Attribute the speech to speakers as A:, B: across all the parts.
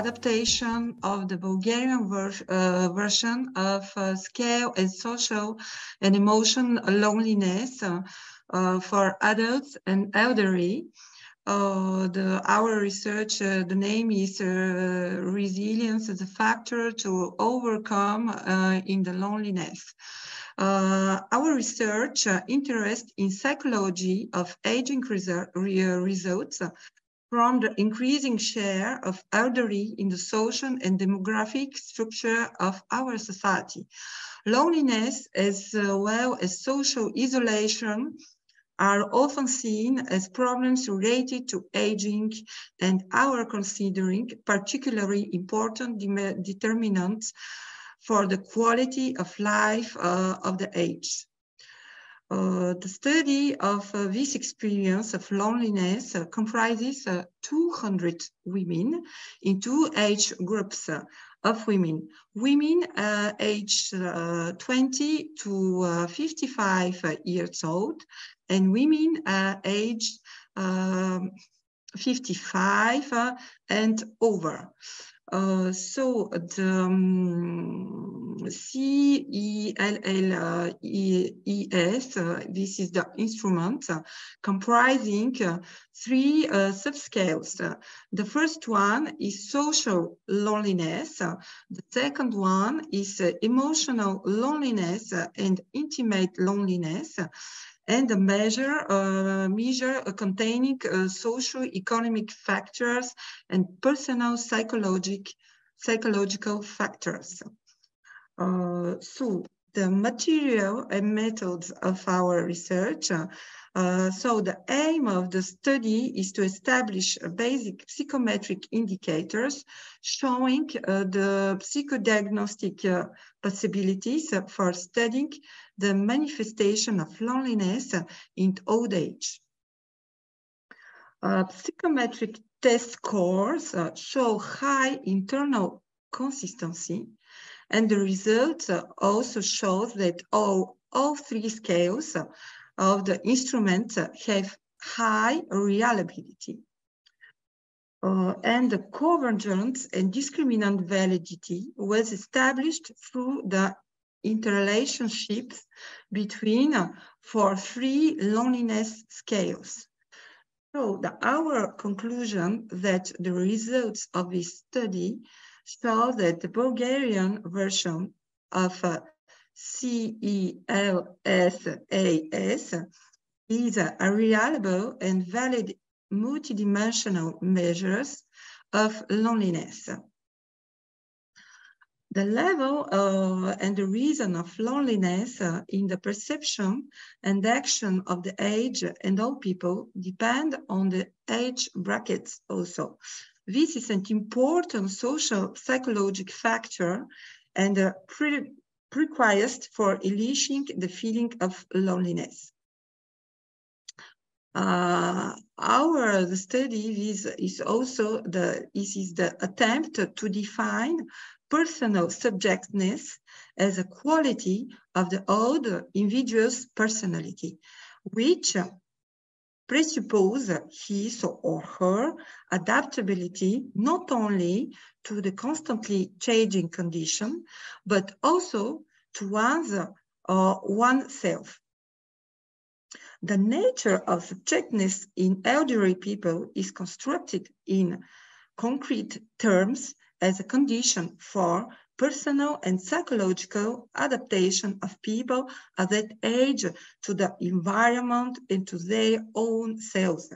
A: adaptation of the Bulgarian version of scale and social and emotion loneliness for adults and elderly. Our research, the name is Resilience as a Factor to Overcome in the Loneliness. Our research interest in psychology of aging results from the increasing share of elderly in the social and demographic structure of our society. Loneliness as well as social isolation are often seen as problems related to aging and are considering particularly important determinants for the quality of life of the aged. The study of this experience of loneliness comprises 200 women in two age groups of women. Women aged 20 to 55 years old and women aged 55 and over. So the CELLES, this is the instrument comprising three subscales. The first one is social loneliness. The second one is emotional loneliness and intimate loneliness. And a measure containing socio-economic factors and personal psychological factors. So the material and methods of our research. So the aim of the study is to establish basic psychometric indicators showing the psychodiagnostic possibilities for studying the manifestation of loneliness in old age. Psychometric test scores show high internal consistency, and the results also show that all three scales of the instrument have high reliability. And the convergence and discriminant validity was established through the interrelationships between for three loneliness scales. So our conclusion that the results of this study show that the Bulgarian version of CELSAS is a reliable and valid multidimensional measures of loneliness. The level and the reason of loneliness in the perception and action of the age and old people depend on the age brackets also. This is an important social psychological factor and prerequisite for eliciting the feeling of loneliness. The study is also the attempt to define personal subjectness as a quality of the old individual's personality, which presuppose his or her adaptability not only to the constantly changing condition, but also to oneself. The nature of subjectness in elderly people is constructed in concrete terms as a condition for personal and psychological adaptation of people at that age to the environment and to their own selves.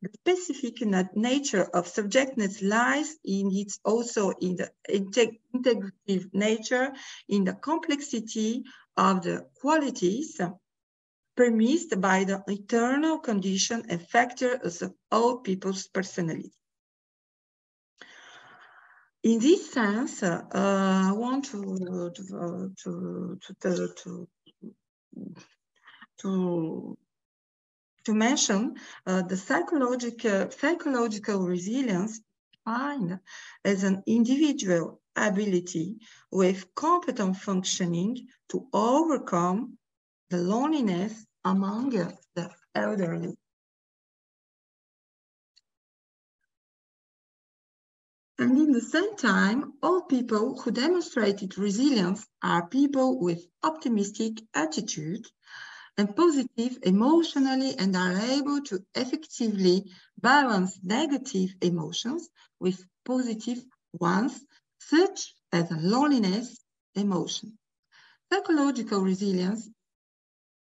A: The specific nature of subjectness lies in its also in the integrative nature, in the complexity of the qualities permitted by the internal condition and factors of all people's personality. In this sense, I want to mention the psychological resilience defined as an individual ability with competent functioning to overcome the loneliness among the elderly. And in the same time, all people who demonstrated resilience are people with optimistic attitude and positive emotionally and are able to effectively balance negative emotions with positive ones, such as loneliness emotion. Psychological resilience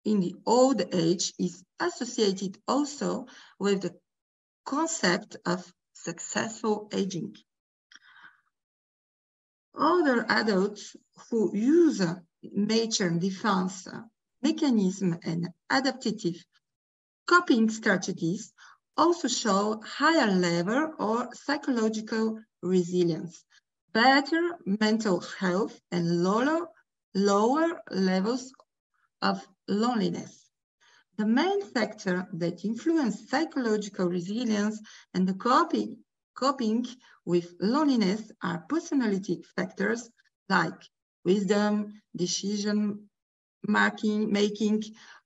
A: in the old age is associated also with the concept of successful aging. Other adults who use nature defense mechanism and adaptive coping strategies also show higher level or psychological resilience, better mental health, and lower levels of loneliness. The main factor that influence psychological resilience and the coping with loneliness are personality factors like wisdom, decision making,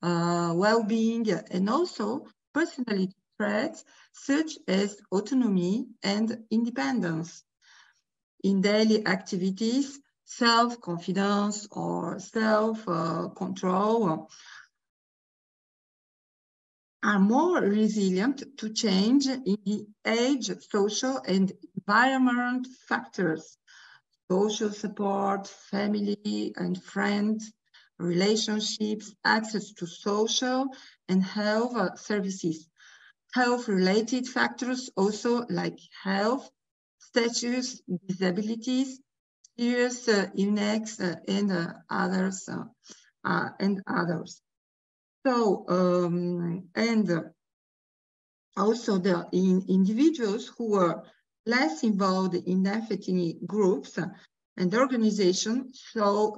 A: well-being, and also personality traits such as autonomy and independence. In daily activities, self-confidence or self-control are more resilient to change in the age, social and environment factors, social support, family and friends, relationships, access to social and health services. Health-related factors also like health, status, disabilities, serious illness, and others. So, and also the individuals who were less involved in affecting groups and organizations show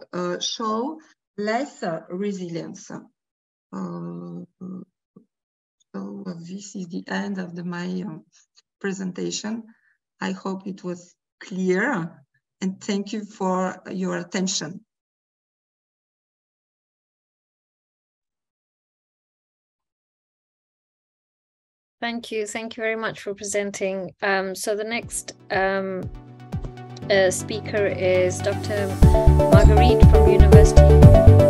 A: less resilience. So this is the end of my presentation. I hope it was clear, and thank you for your attention.
B: Thank you very much for presenting. So the next speaker is Dr. Marguerite from University